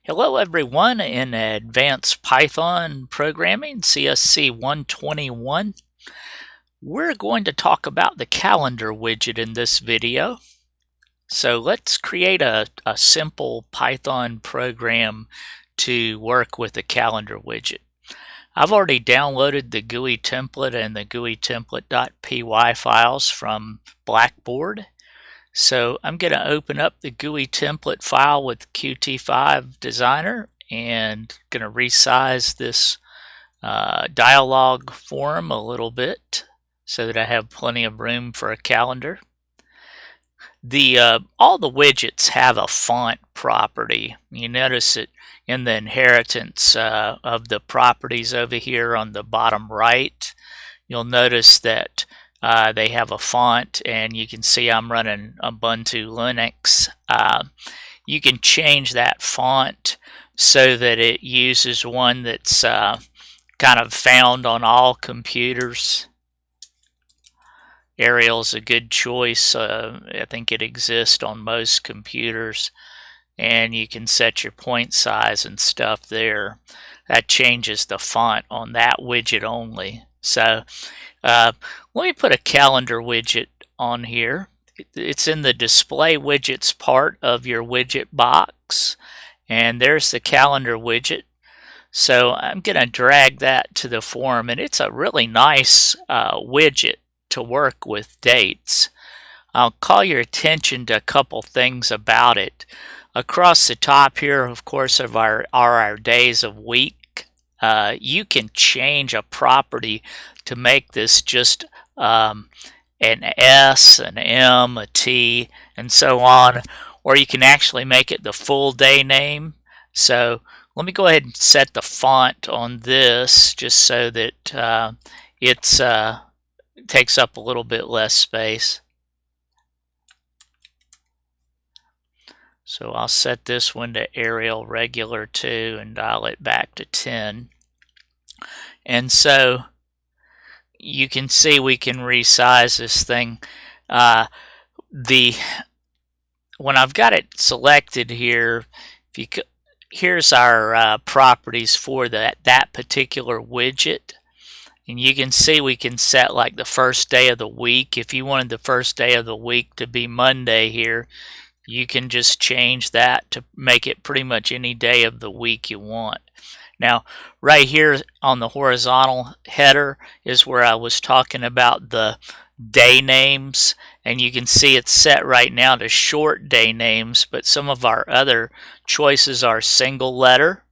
Hello everyone in Advanced Python Programming, CSC-121. We're going to talk about the calendar widget in this video. So let's create a simple Python program to work with the calendar widget. I've already downloaded the GUI template and the GUI template.py files from Blackboard. So I'm going to open up the GUI template file with Qt5 Designer and going to resize this dialog form a little bit so that I have plenty of room for a calendar. All the widgets have a font property. You notice it in the inheritance of the properties over here on the bottom right. You'll notice that they have a font, and you can see I'm running Ubuntu Linux. You can change that font so that it uses one that's kind of found on all computers. Arial's a good choice. I think it exists on most computers, and you can set your point size and stuff there. That changes the font on that widget only. So let me put a calendar widget on here. It's in the display widgets part of your widget box, and there's the calendar widget. So I'm going to drag that to the form, and it's a really nice widget to work with dates. I'll call your attention to a couple things about it. Across the top here, of course, are our days of week. You can change a property to make this just an S, an M, a T, and so on, or you can actually make it the full day name. So let me go ahead and set the font on this just so that it takes up a little bit less space. So I'll set this one to Arial regular 2 and dial it back to 10. And so you can see we can resize this thing. When I've got it selected here, here's our properties for that particular widget. And you can see we can set like the first day of the week. If you wanted the first day of the week to be Monday here, you can just change that to make it pretty much any day of the week you want. Now, right here on the horizontal header is where I was talking about the day names, and you can see it's set right now to short day names, but some of our other choices are single letter.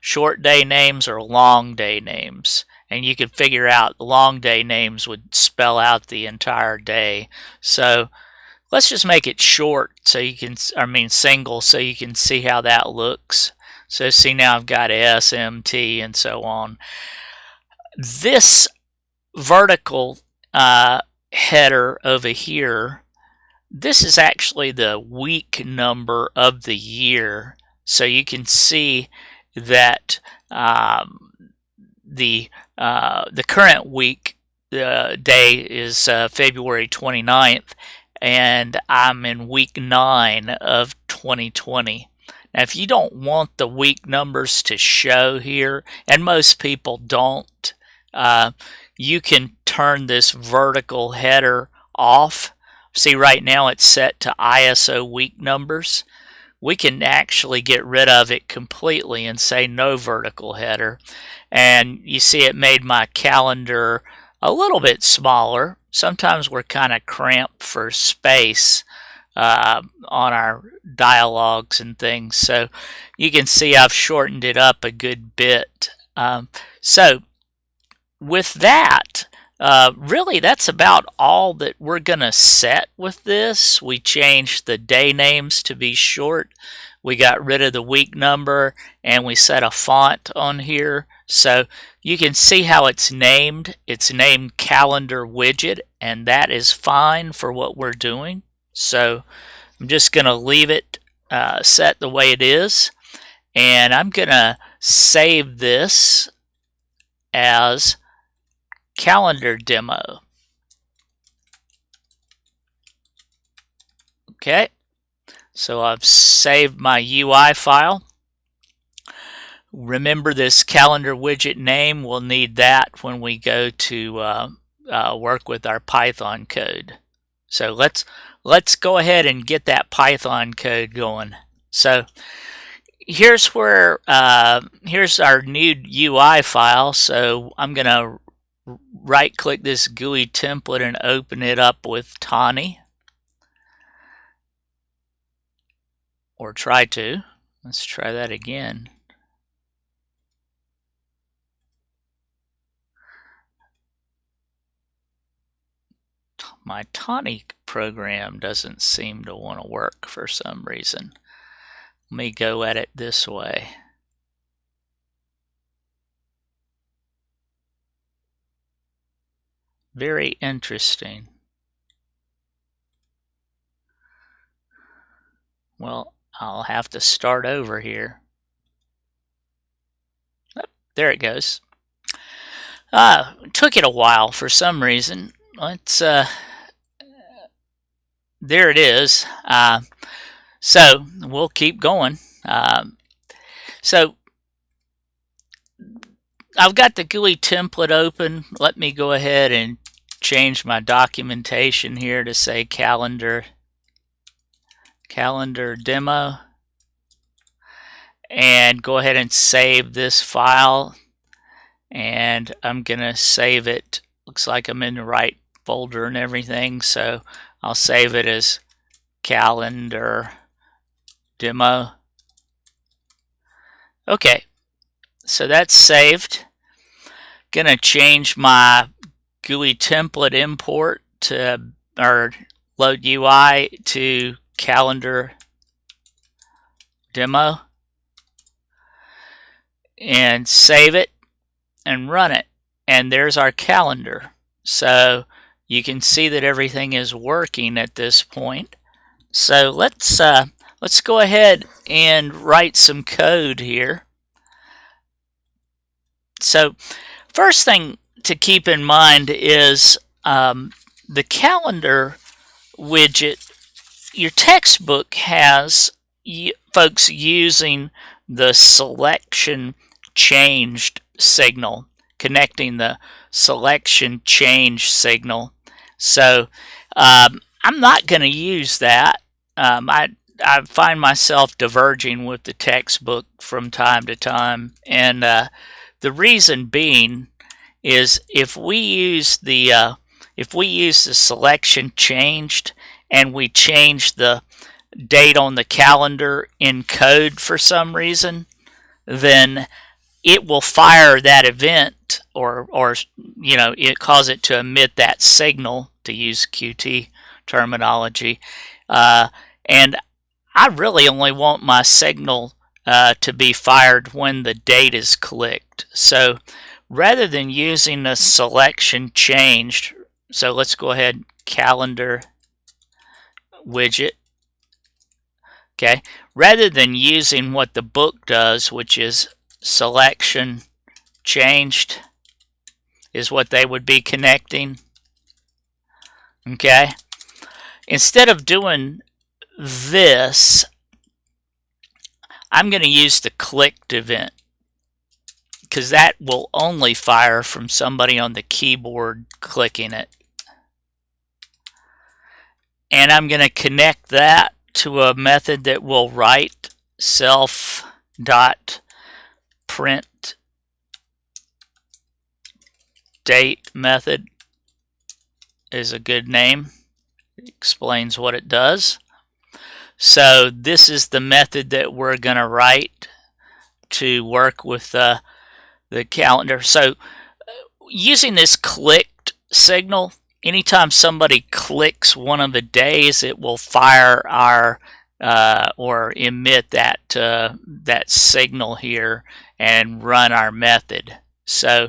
Short day names or long day names, and you can figure out the long day names would spell out the entire day. So let's just make it short so you can, single, so you can see how that looks. So see, now I've got S, M, T, and so on. This vertical header over here, this is actually the week number of the year. So you can see that the current week day is February 29th, and I'm in week 9 of 2020. Now, if you don't want the week numbers to show here, and most people don't, you can turn this vertical header off. See, right now it's set to ISO week numbers. We can actually get rid of it completely and say no vertical header. And you see it made my calendar a little bit smaller. Sometimes we're kind of cramped for space on our dialogues and things. So you can see I've shortened it up a good bit. So with that, really that's about all that we're going to set with this. We changed the day names to be short. We got rid of the week number, and we set a font on here. So you can see how it's named. It's named Calendar Widget, and that is fine for what we're doing. So I'm just going to leave it set the way it is, and I'm going to save this as calendar demo. Okay, so I've saved my UI file. Remember this calendar widget name. We'll need that when we go to work with our Python code. So let's go ahead and get that Python code going. So here's where here's our new UI file. So I'm gonna right click this GUI template and open it up with Tawny, or try to. Let's try that again. My Tawny program doesn't seem to want to work for some reason. Let me go at it this way. Very interesting. Well, I'll have to start over here. Oh, there it goes. Took it a while for some reason. Let's there it is. So we'll keep going. So I've got the GUI template open. Let me go ahead and change my documentation here to say calendar demo, and go ahead and save this file. And I'm gonna save it. Looks like I'm in the right folder and everything, so I'll save it as calendar demo. Okay, so that's saved. Gonna change my GUI template import to, or load UI to calendar demo, and save it and run it. And there's our calendar. So you can see that everything is working at this point. So let's go ahead and write some code here. So first thing to keep in mind is the calendar widget. Your textbook has folks using the selection changed signal, connecting the selection change signal. So I'm not going to use that. I find myself diverging with the textbook from time to time, and the reason being is if we use the selection changed and we change the date on the calendar in code for some reason, then it will fire that event, or you know, it cause it to emit that signal, to use Qt terminology. And I really only want my signal to be fired when the date is clicked. So rather than using the selection changed, so let's go ahead, calendar widget. Okay, rather than using what the book does, which is selection changed, is what they would be connecting. Okay, instead of doing this, I'm going to use the clicked event, because that will only fire from somebody on the keyboard clicking it. And I'm going to connect that to a method that will write self.print date method is a good name. It explains what it does. So this is the method that we're going to write to work with the calendar. So using this clicked signal, anytime somebody clicks one of the days, it will fire our or emit that signal here and run our method. So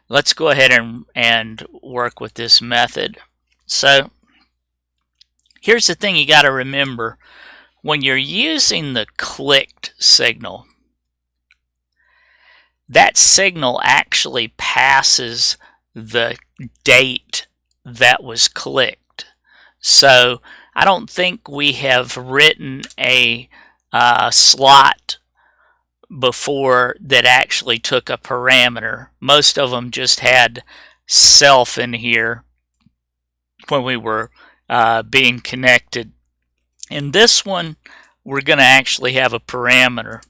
let's go ahead and work with this method. So here's the thing you got to remember. When you're using the clicked signal, that signal actually passes the date that was clicked. So I don't think we have written a slot before that actually took a parameter. Most of them just had self in here when we were being connected. In this one, we're going to actually have a parameter.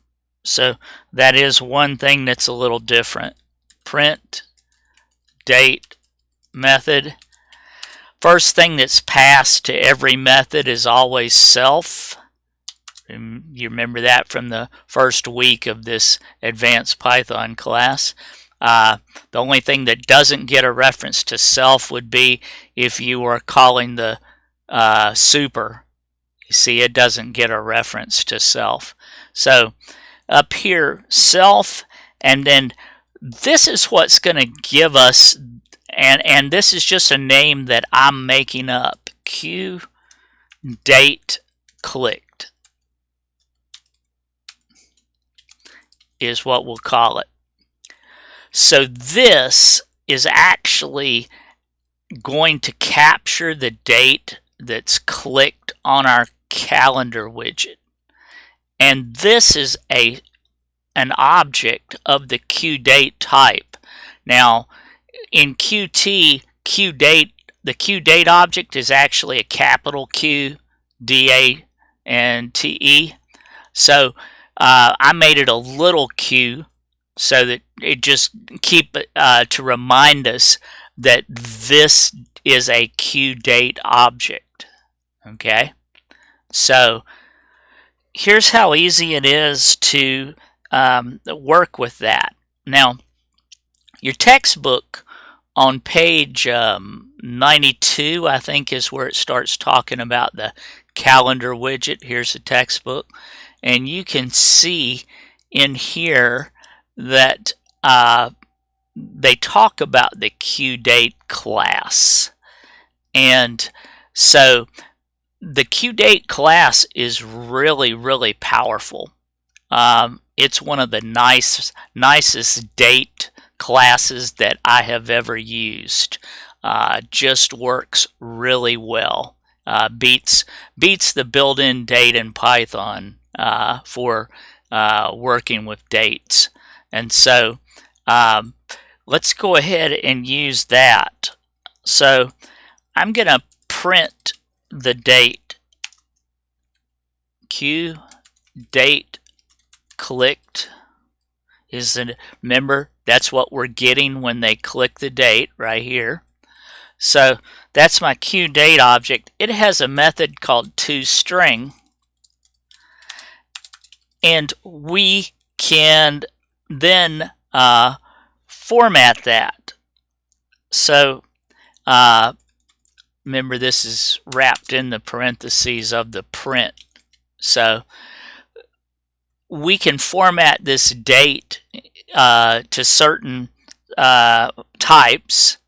So that is one thing that's a little different. Print date method. First thing that's passed to every method is always self. And you remember that from the first week of this Advanced Python class. The only thing that doesn't get a reference to self would be if you are calling the super. You see, it doesn't get a reference to self. So up here, self, and then this is what's going to give us, and this is just a name that I'm making up, QDate clicked is what we'll call it. So this is actually going to capture the date that's clicked on our calendar widget. And this is an object of the QDate type. Now, in Qt, QDate, the QDate object is actually a capital Q, D-A, and T-E. So I made it a little q so that it just to remind us that this is a QDate object. Okay, so here's how easy it is to work with that. Now, your textbook on page 92, I think, is where it starts talking about the calendar widget. Here's the textbook, and you can see in here that they talk about the QDate class. And so the QDate class is really, really powerful. It's one of the nicest date classes that I have ever used. Just works really well. Beats the built-in date in Python for working with dates. And so let's go ahead and use that. So I'm going to print the date. QDate clicked is remember, that's what we're getting when they click the date right here. So that's my QDate object. It has a method called toString, and we can then format that. So remember, this is wrapped in the parentheses of the print. So we can format this date to certain types,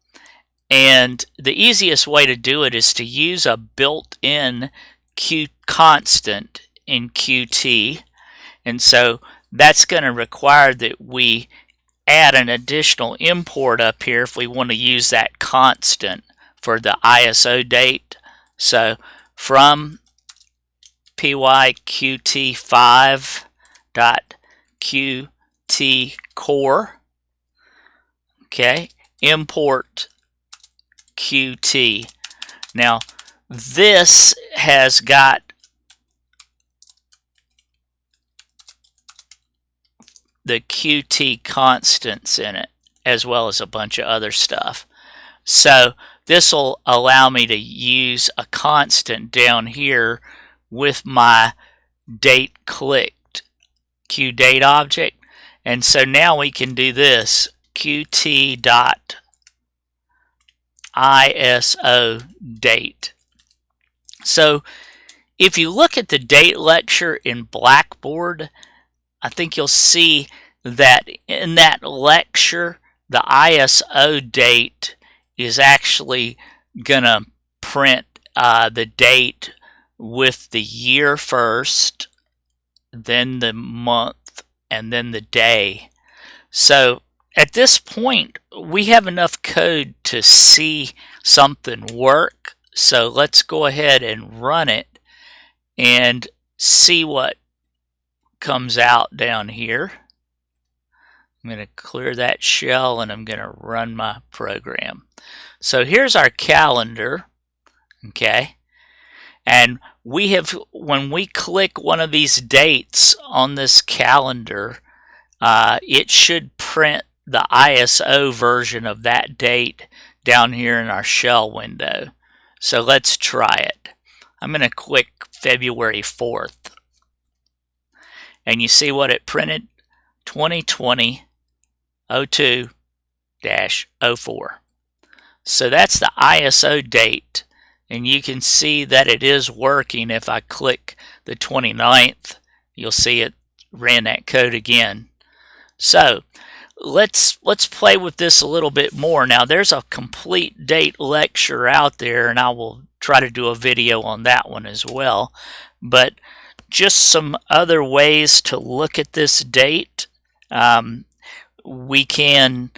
and the easiest way to do it is to use a built-in Q constant in Qt. And so that's going to require that we add an additional import up here if we want to use that constant for the ISO date. So from pyqt5.qtcore, okay, import Qt. Now this has got the Qt constants in it, as well as a bunch of other stuff. So this will allow me to use a constant down here with my date clicked QDate object. And so now we can do this, qt.iso date. So if you look at the date lecture in Blackboard, I think you'll see that in that lecture, the ISO date is actually going to print the date with the year first, then the month, and then the day. So at this point, we have enough code to see something work. So let's go ahead and run it and see what comes out down here. I'm going to clear that shell and I'm going to run my program. So here's our calendar, okay? And we have, when we click one of these dates on this calendar, it should print the ISO version of that date down here in our shell window. So let's try it. I'm going to click February 4th. And you see what it printed? 2020-02-04. So that's the ISO date. And you can see that it is working. If I click the 29th, you'll see it ran that code again. So let's play with this a little bit more. Now there's a complete date lecture out there, and I will try to do a video on that one as well. But just some other ways to look at this date. We can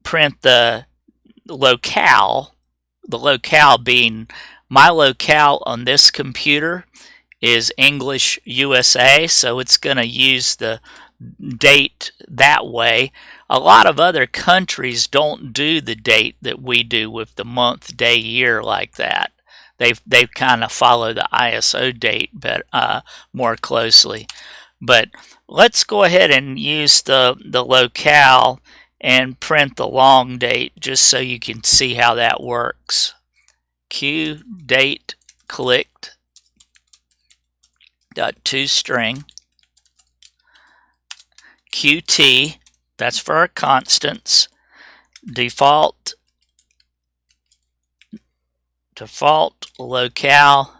print the locale being my locale on this computer is English USA, so it's going to use the date that way. A lot of other countries don't do the date that we do with the month, day, year like that. They kind of follow the ISO date but more closely. But let's go ahead and use the locale and print the long date just so you can see how that works. QDate clicked .toString Qt, that's for our constants, default locale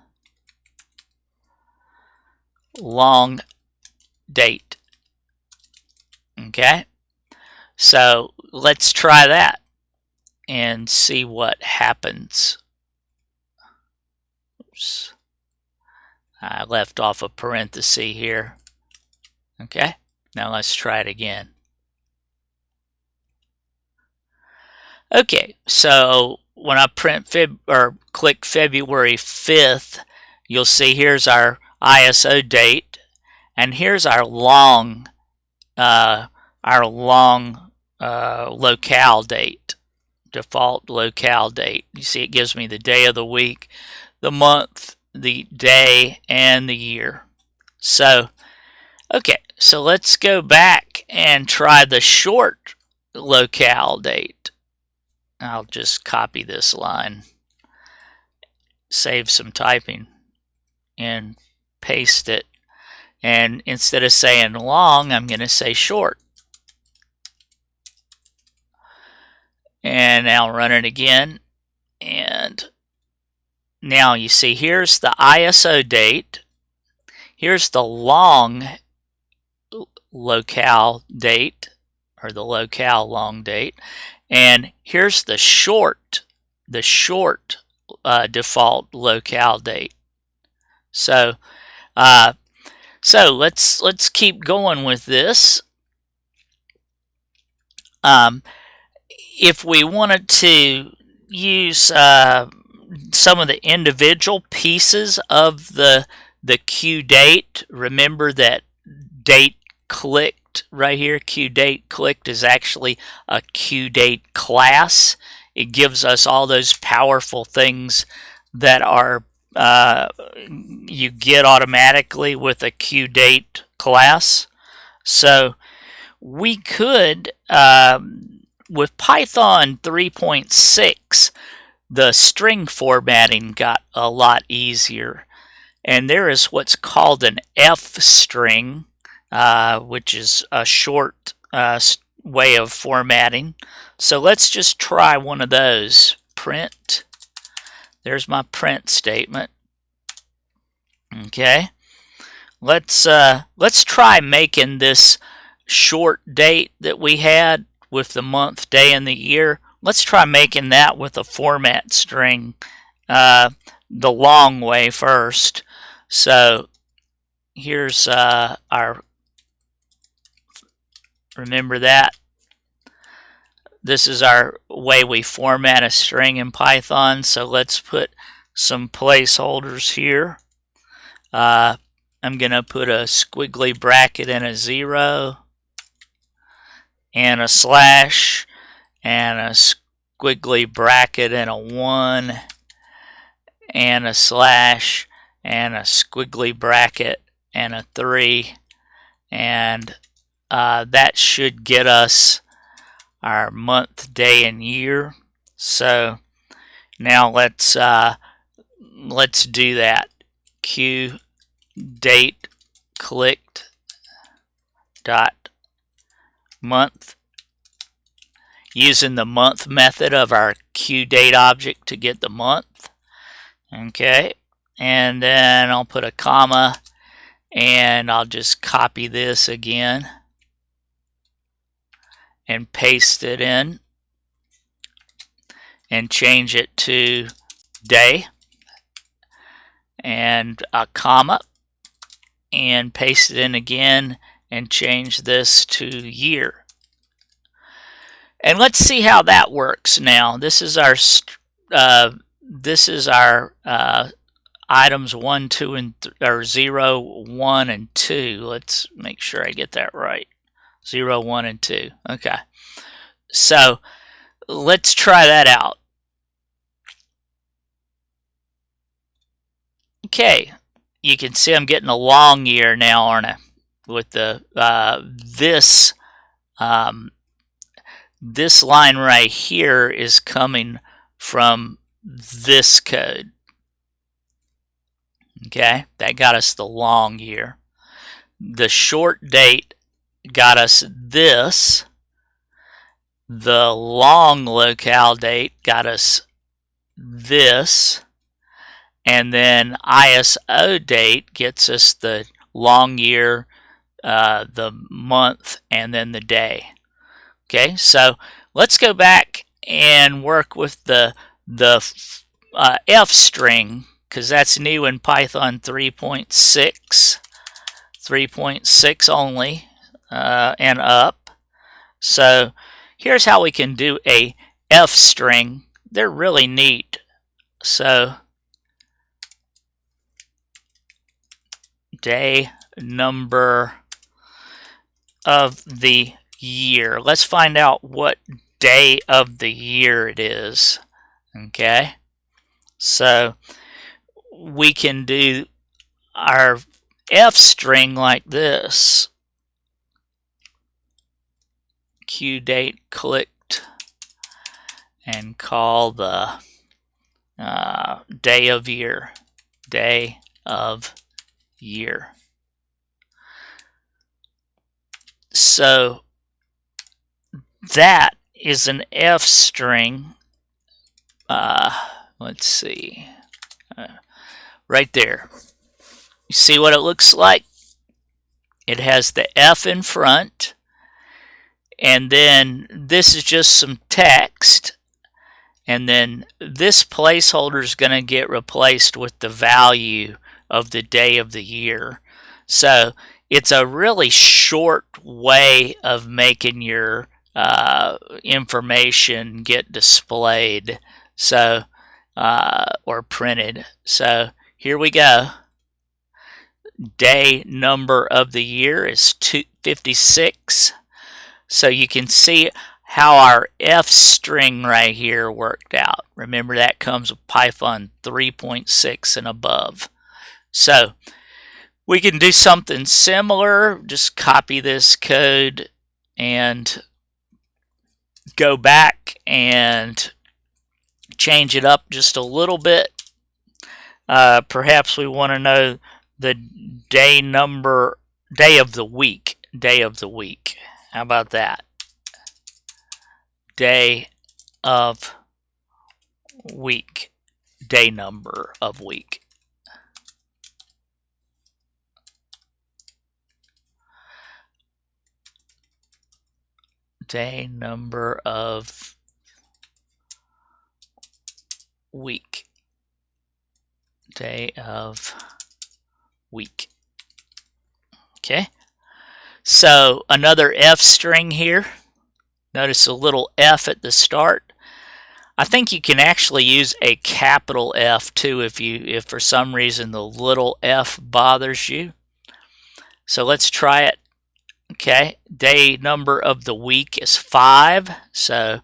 long date. Okay, so let's try that and see what happens. Oops. I left off a parenthesis here. Okay, now let's try it again. Okay, so when I print click February 5th, you'll see here's our ISO date, and here's our long locale date, default locale date. You see it gives me the day of the week, the month, the day, and the year. So, okay, so let's go back and try the short locale date. I'll just copy this line, save some typing, and paste it. And instead of saying long, I'm going to say short. And now run it again. And now you see here's the ISO date. Here's the long locale date, or the locale long date. And here's the short default locale date. So let's keep going with this. If we wanted to use some of the individual pieces of the QDate, remember that date clicked right here, QDate clicked is actually a QDate class. It gives us all those powerful things that are you get automatically with a QDate class. So we could, with Python 3.6, the string formatting got a lot easier. And there is what's called an F string, which is a short way of formatting. So let's just try one of those. Print. There's my print statement. Okay. Let's try making this short date that we had with the month, day, and the year. Let's try making that with a format string the long way first. So here's our, remember that? This is our way we format a string in Python. So let's put some placeholders here. I'm going to put a squiggly bracket and a 0. and a slash and a squiggly bracket and a 1 and a slash and a squiggly bracket and a 3, and that should get us our month, day, and year. So now let's do that. QDate clicked dot month, using the month method of our QDate object to get the month. Okay, and then I'll put a comma, and I'll just copy this again and paste it in and change it to day, and a comma, and paste it in again and change this to year. And let's see how that works now. This is our items 1, 2, and or 0, 1, and 2. Let's make sure I get that right. 0, 1, and 2. Okay. So let's try that out. Okay, you can see I'm getting a long year now, aren't I? With the this line right here is coming from this code. Okay, that got us the long year. The short date got us this. The long locale date got us this. And then ISO date gets us the long year, the month, and then the day. Okay, so let's go back and work with the F string, because that's new in Python 3.6, 3.6 only, and up. So here's how we can do a F string. They're really neat. So day number of the year. Let's find out what day of the year it is. Okay, so we can do our F string like this. QDate clicked and call the day of year. Day of year. So that is an F string. Let's see, right there. You see what it looks like? It has the F in front, and then this is just some text, and then this placeholder is going to get replaced with the value of the day of the year. So it's a really short way of making your information get displayed, so or printed. So here we go. Day number of the year is 256. So you can see how our F string right here worked out. Remember, that comes with Python 3.6 and above. So we can do something similar. Just copy this code and go back and change it up just a little bit. Perhaps we want to know the day number, day of the week. Day of the week. How about that? Day of week. Day number of week. Day number of week. Day of week. Okay. So another F string here. Notice a little F at the start. I think you can actually use a capital F too if for some reason the little f bothers you. So let's try it. Okay, day number of the week is 5. So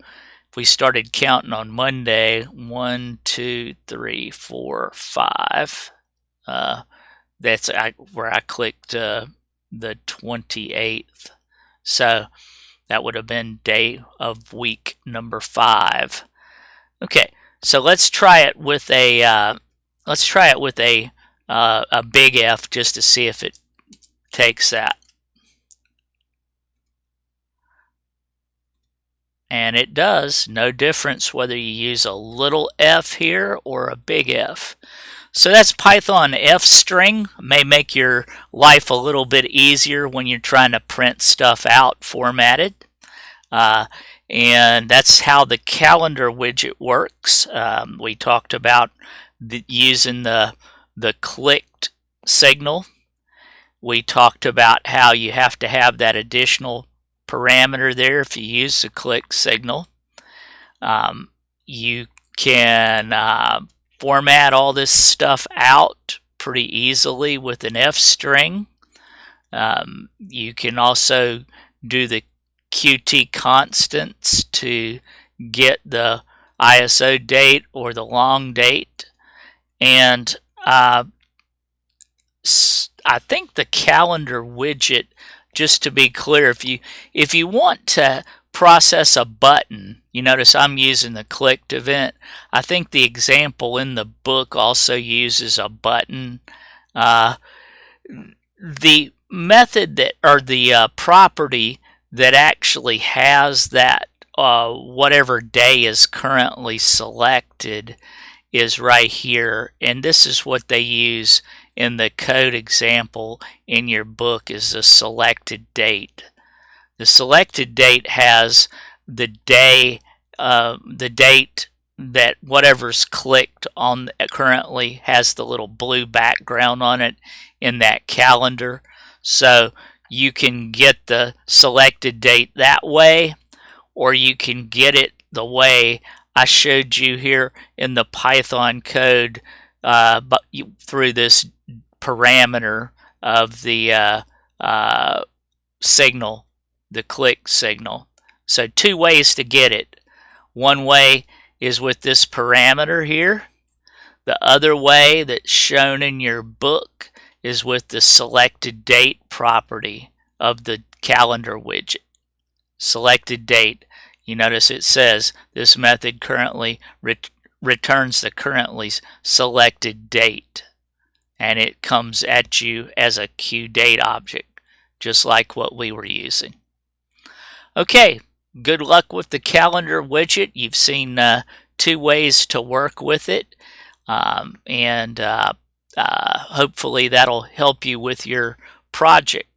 if we started counting on Monday, 1, 2, 3, 4, 5. That's where I clicked the 28th. So that would have been day of week number 5. Okay, so let's try it with a big F just to see if it takes that. And it does. No difference whether you use a little f here or a big F. So that's Python F string. May make your life a little bit easier when you're trying to print stuff out formatted. And that's how the calendar widget works. We talked about using the clicked signal. We talked about how you have to have that additional parameter there if you use the click signal. You can format all this stuff out pretty easily with an F string. You can also do the Qt constants to get the ISO date or the long date. And I think the calendar widget, just to be clear, if you want to process a button, you notice I'm using the clicked event. I think the example in the book also uses a button. The method that, or the property that actually has that whatever day is currently selected is right here, and this is what they use in the code example in your book is the selected date. The selected date has the date that whatever's clicked on currently has the little blue background on it in that calendar. So you can get the selected date that way, or you can get it the way I showed you here in the Python code but through this parameter of the signal, the click signal. So two ways to get it. One way is with this parameter here. The other way that's shown in your book is with the selected date property of the calendar widget. Selected date. You notice it says this method currently returns the currently selected date, and it comes at you as a QDate object, just like what we were using. Okay, good luck with the calendar widget. You've seen 2 ways to work with it, and hopefully that'll help you with your project.